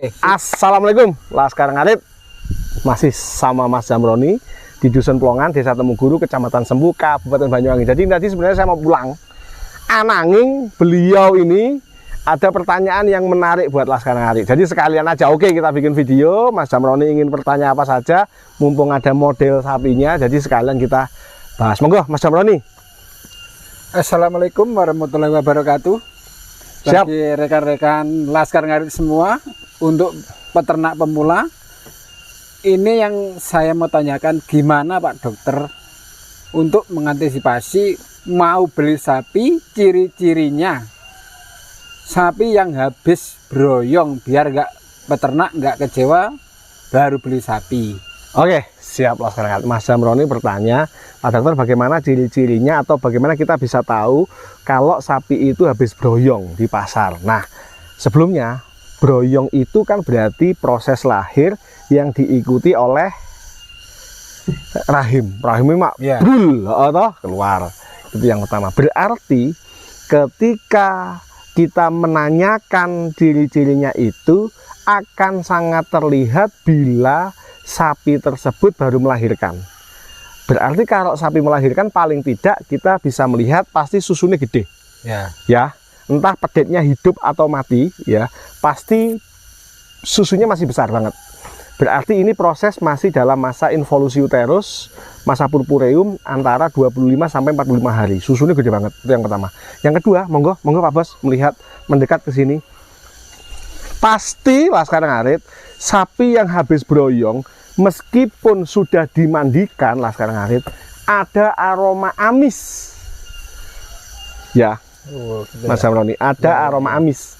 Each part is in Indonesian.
Assalamualaikum, Laskar Ngarit. Masih sama Mas Zamroni di Dusun Plongan, Desa Temuguru, Kecamatan Sembu, Kabupaten Banyuwangi. Jadi tadi sebenarnya saya mau pulang. Ananging beliau ini ada pertanyaan yang menarik buat Laskar Ngarit. Jadi sekalian aja, oke, kita bikin video. Mas Zamroni ingin bertanya apa saja, mumpung ada model sapinya. Jadi sekalian kita bahas. Monggo, Mas Zamroni. Assalamualaikum warahmatullahi wabarakatuh. Siap. Bagi rekan-rekan Laskar Ngarit semua, untuk peternak pemula, ini yang saya mau tanyakan, gimana Pak Dokter untuk mengantisipasi mau beli sapi, ciri-cirinya sapi yang habis broyong, biar peternak nggak kecewa baru beli sapi. Oke, siap Laskar Ngarit. Mas Zamroni bertanya, Pak Dokter, bagaimana ciri-cirinya atau bagaimana kita bisa tahu kalau sapi itu habis broyong di pasar. Nah, sebelumnya broyong itu kan berarti proses lahir yang diikuti oleh rahim. Rahimnya brul atau keluar. Itu yang pertama. Berarti ketika kita menanyakan ciri-cirinya itu akan sangat terlihat bila sapi tersebut baru melahirkan. Berarti kalau sapi melahirkan paling tidak kita bisa melihat pasti susunya gede. Ya. Entah pedetnya hidup atau mati, ya pasti susunya masih besar banget. Berarti ini proses masih dalam masa involusi uterus, masa purpureum antara 25 sampai 45 hari. Susunya gede banget, itu yang pertama. Yang kedua, monggo Pak Bos melihat mendekat ke sini. Pasti Laskar Ngarit, sapi yang habis broyong meskipun sudah dimandikan, Laskar Ngarit, ada aroma amis. Ya. Mas Zamroni, ada aroma amis.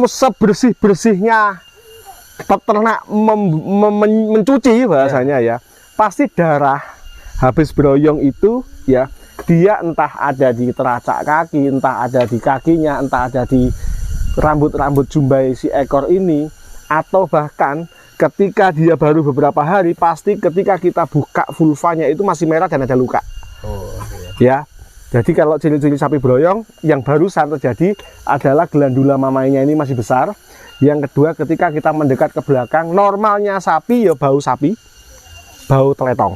Sebersih-bersihnya peternak mencuci bahasanya ya, pasti darah habis broyong itu ya, dia entah ada di teracak kaki, entah ada di kakinya, entah ada di rambut-rambut jumbai si ekor ini, atau bahkan ketika dia baru beberapa hari, pasti ketika kita buka vulvanya itu masih merah dan ada luka. Ya. Jadi kalau ciri-ciri sapi broyong yang barusan terjadi adalah glandula mamainya ini masih besar. Yang kedua, ketika kita mendekat ke belakang, normalnya sapi ya bau sapi, bau teletong.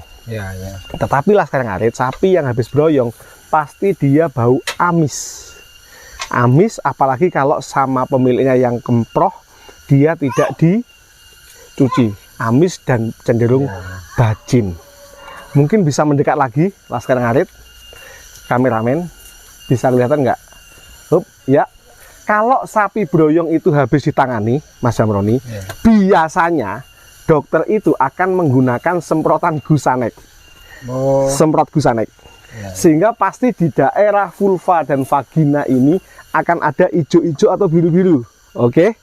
Tetapi Laskar Ngarit, sapi yang habis broyong pasti dia bau amis. Amis, apalagi kalau sama pemiliknya yang kemproh, dia tidak dicuci. Amis dan cenderung bacin. Mungkin bisa mendekat lagi Laskar Ngarit. Kameramen bisa kelihatan nggak? Ya, kalau sapi broyong itu habis ditangani, Mas Zamroni, biasanya dokter itu akan menggunakan semprotan gusanek, semprot gusanek, sehingga pasti di daerah vulva dan vagina ini akan ada hijau-hijau atau biru-biru. Oke,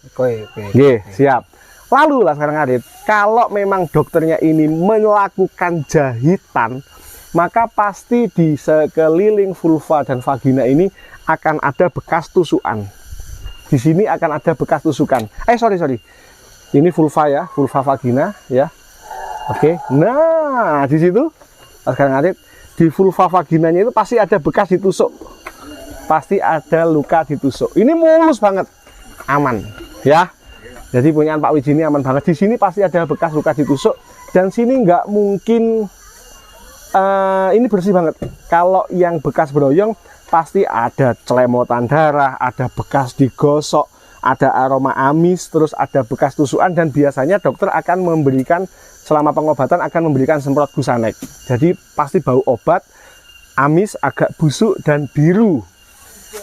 siap. Lalu Laskar Ngarit, kalau memang dokternya ini melakukan jahitan, maka pasti di sekeliling vulva dan vagina ini akan ada bekas tusukan. Di sini akan ada bekas tusukan. Sorry. Ini vulva ya, vulva vagina ya. Oke. Nah, di situ Laskar Ngarit, di vulva vaginanya itu pasti ada bekas ditusuk. Pasti ada luka ditusuk. Ini mulus banget. Aman, ya. Jadi punyaan Pak Wiji ini aman banget. Di sini pasti ada bekas luka ditusuk, dan sini nggak mungkin. Ini bersih banget. Kalau yang bekas broyong pasti ada celemotan darah, ada bekas digosok, ada aroma amis, terus ada bekas tusukan, dan biasanya dokter akan memberikan, selama pengobatan akan memberikan semprot gusanek. Jadi pasti bau obat, amis, agak busuk dan biru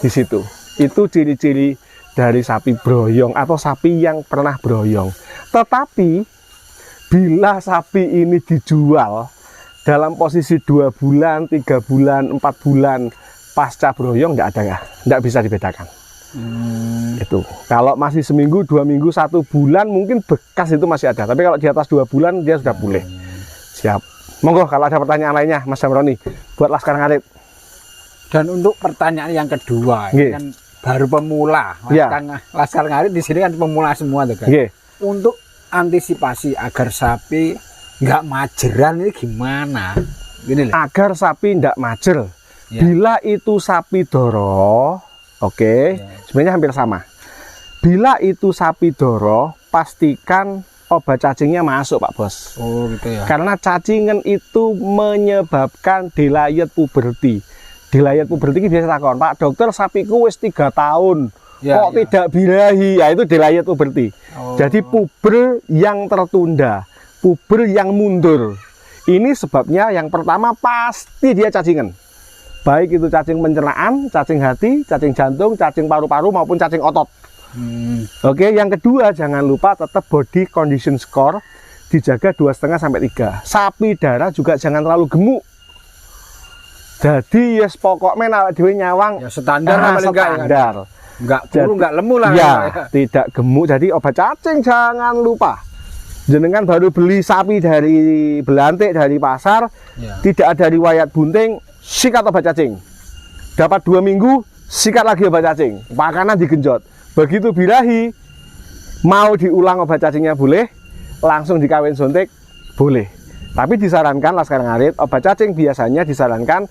di situ. Itu ciri-ciri dari sapi broyong atau sapi yang pernah broyong. Tetapi bila sapi ini dijual dalam posisi 2 bulan, 3 bulan, 4 bulan pasca broyong, nggak bisa dibedakan. Itu kalau masih seminggu, 2 minggu, 1 bulan mungkin bekas itu masih ada, tapi kalau di atas 2 bulan dia sudah pulih. Siap. Monggo kalau ada pertanyaan lainnya Mas Zamroni buat Laskar Ngarit. Dan untuk pertanyaan yang kedua, ini kan baru pemula. Laskar Ngarit di sini kan pemula semua tuh kan. Untuk antisipasi agar sapi nggak majeran ini gimana? Gini agar sapi nggak majer, bila itu sapi doro, sebenarnya hampir sama. Bila itu sapi doro, pastikan obat cacingnya masuk Pak Bos. Oh gitu ya. Karena cacingan itu menyebabkan delayed puberty. Delayed puberty ini biasa takon, Pak dokter sapiku wis 3 tahun Ya, kok ya. tidak birahi, ya itu delayed puberty. Oh. Jadi puber yang tertunda, puber yang mundur. Ini sebabnya yang pertama pasti dia cacingan. Baik itu cacing pencernaan, cacing hati, cacing jantung, cacing paru-paru maupun cacing otot. Oke, yang kedua jangan lupa tetap body condition score dijaga 2,5 sampai 3. Sapi darah juga jangan terlalu gemuk. Jadi yes pokoknya awak dhewe nyawang Ya standar lah paling enggak ya. standar. Enggak kuru, enggak lemu lah. Ya, tidak gemuk. Jadi obat cacing jangan lupa. Jenengan baru beli sapi dari belantik dari pasar, Ya. tidak ada riwayat bunting, sikat obat cacing. Dapat 2 minggu, sikat lagi obat cacing. Makanan digenjot. Begitu birahi, mau diulang obat cacingnya boleh, langsung dikawin suntik boleh. Tapi disarankan Laskar Ngarit, obat cacing biasanya disarankan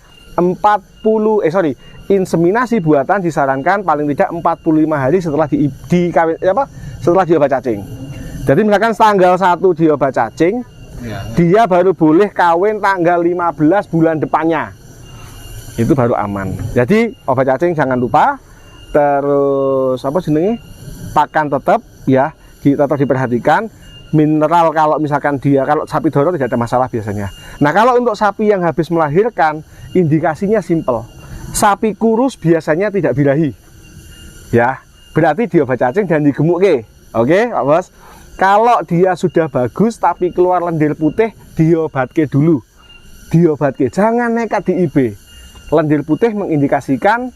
inseminasi buatan disarankan paling tidak 45 hari setelah dikawin setelah diobat cacing. Jadi misalkan tanggal 1 diobat cacing, Ya. dia baru boleh kawin tanggal 15 bulan depannya. Itu baru aman. Jadi obat cacing jangan lupa. Terus apa jenenge? Pakan tetap ya, tetap diperhatikan. Mineral kalau misalkan kalau sapi doro tidak ada masalah biasanya. Nah, kalau untuk sapi yang habis melahirkan, indikasinya simple. Sapi kurus biasanya tidak birahi. Ya, berarti diobat cacing dan digemukke. Oke, Pak Bos. Kalau dia sudah bagus tapi keluar lendir putih, diobatke dulu. Diobatke, jangan nekat di IB. Lendir putih mengindikasikan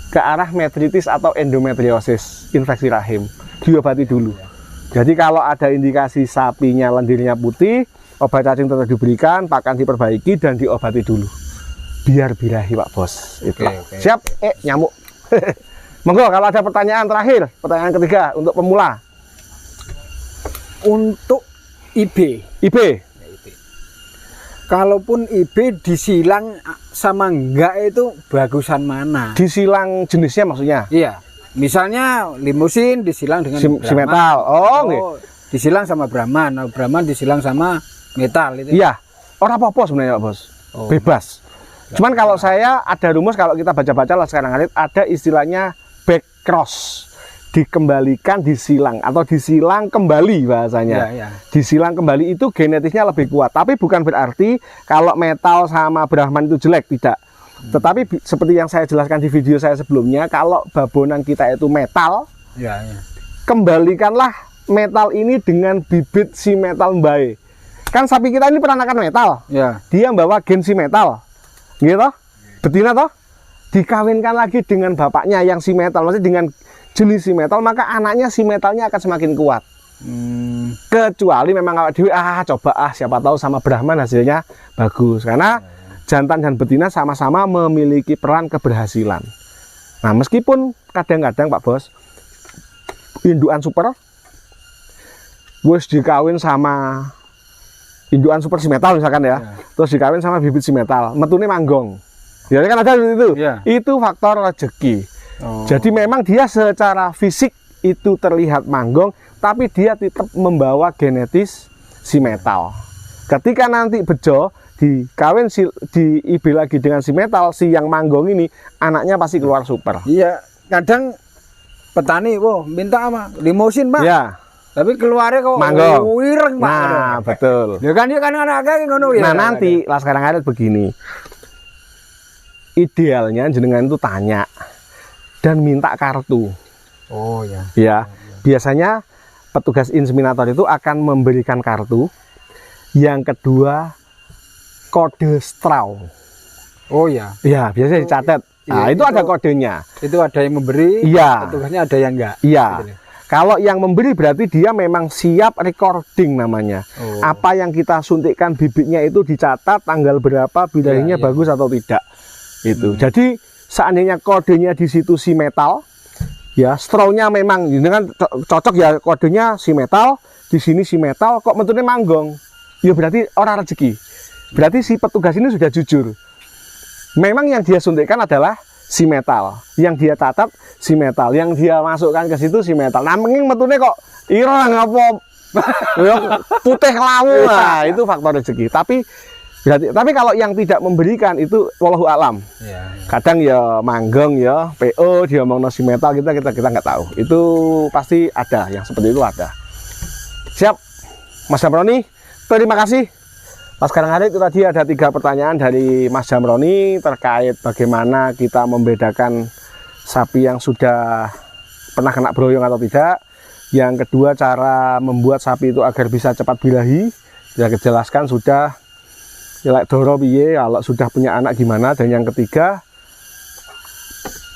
ke arah metritis atau endometriosis, infeksi rahim. Diobati dulu. Jadi kalau ada indikasi sapinya lendirnya putih, obat cacing tetap diberikan, pakan diperbaiki dan diobati dulu. Biar birahi Pak Bos. Itulah. Oke. Siap? Nyamuk. Monggo kalau ada pertanyaan terakhir, pertanyaan ketiga untuk pemula. Untuk IB, IB. kalaupun IB disilang sama enggak itu bagusan mana? Disilang jenisnya maksudnya? Iya, misalnya limusin disilang dengan Si metal. Oh, nggih. disilang sama Brahman, nah, Brahman disilang sama metal itu. Iya. Orang apa-apa sebenarnya Pak Bos. Oh. Bebas. Cuman kalau saya ada rumus, kalau kita baca-baca lah sekarang ada istilahnya back cross. Dikembalikan disilang atau disilang kembali bahasanya. Ya, ya. Disilang kembali itu genetisnya lebih kuat, tapi bukan berarti kalau metal sama Brahman itu jelek, tidak. Tetapi seperti yang saya jelaskan di video saya sebelumnya, kalau babonan kita itu metal, Ya, ya. kembalikanlah metal ini dengan bibit si metal mbae. Kan sapi kita ini peranakan metal, Ya. dia membawa gen si metal, gitu, betina toh, dikawinkan lagi dengan bapaknya yang si metal, maksudnya dengan jenis si metal, maka anaknya si metalnya akan semakin kuat. Kecuali memang awak dewe coba siapa tahu sama Brahman hasilnya bagus, karena jantan dan betina sama-sama memiliki peran keberhasilan. Nah, meskipun kadang-kadang Pak Bos indukan super wis dikawin sama indukan super si metal misalkan ya, terus dikawin sama bibit si metal, metune manggong. Ya kan ada itu. Ya. Itu faktor rezeki. Oh. Jadi memang dia secara fisik itu terlihat manggong, tapi dia tetap membawa genetis si metal. Ketika nanti bejo dikawin di IB lagi dengan si metal, si yang manggong ini anaknya pasti keluar super. Iya, kadang petani, minta apa? Limusin, Pak. Ya, Tapi keluarnya kok manggong. wireng, Pak. Nah, betul. Ya kan dia kan anaknya ngono ya. Nah, nanti lah sekarang ada begini. Idealnya jenengan itu tanya dan minta kartu. Oh ya. Ya, biasanya petugas inseminator itu akan memberikan kartu. Yang kedua, kode straw. Oh ya. Ya, biasanya dicatat. Nah, Iya, itu ada kodenya. Itu ada yang memberi, Iya. petugasnya ada yang enggak. Iya. Gitu ya. Kalau yang memberi berarti dia memang siap recording namanya. Oh. Apa yang kita suntikkan bibitnya itu dicatat tanggal berapa, birahinya Iya, iya. bagus atau tidak. Itu. Jadi seandainya kodenya di situ si metal, ya strawnya memang ini kan cocok ya, kodenya si metal, di sini si metal, kok metune manggong. Ya berarti orang rezeki. Berarti si petugas ini sudah jujur. Memang yang dia suntikkan adalah si metal, yang dia catat si metal, yang dia masukkan ke situ si metal. Nah, menging metune kok ira ngapa putih lawu. Nah, itu faktor rezeki. Tapi kalau yang tidak memberikan itu wallahu alam. Ya. Kadang ya manggeng ya, PO dia mau si metal kita nggak tahu. Itu pasti ada yang seperti itu ada. Siap, Mas Jamroni. Terima kasih. Laskar Ngarit itu tadi ada 3 pertanyaan dari Mas Jamroni terkait bagaimana kita membedakan sapi yang sudah pernah kena broyong atau tidak. Yang kedua, cara membuat sapi itu agar bisa cepat birahi. Dia jelaskan sudah. Lek doro piye, kalau sudah punya anak gimana. Dan yang ketiga,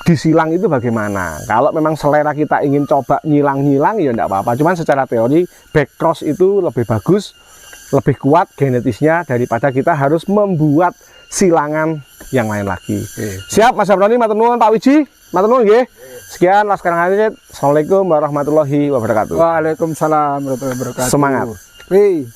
disilang itu bagaimana. Kalau memang selera kita ingin coba nyilang-nyilang ya enggak apa-apa. Cuman secara teori back cross itu lebih bagus, lebih kuat genetisnya daripada kita harus membuat silangan yang lain lagi. Siap Mas Jamroni, matur nuwun Pak Wiji, matur nuwun nggih. Sekian Laskar Ngarit. Assalamualaikum warahmatullahi wabarakatuh. Waalaikumsalam warahmatullahi wabarakatuh. Semangat. Wih.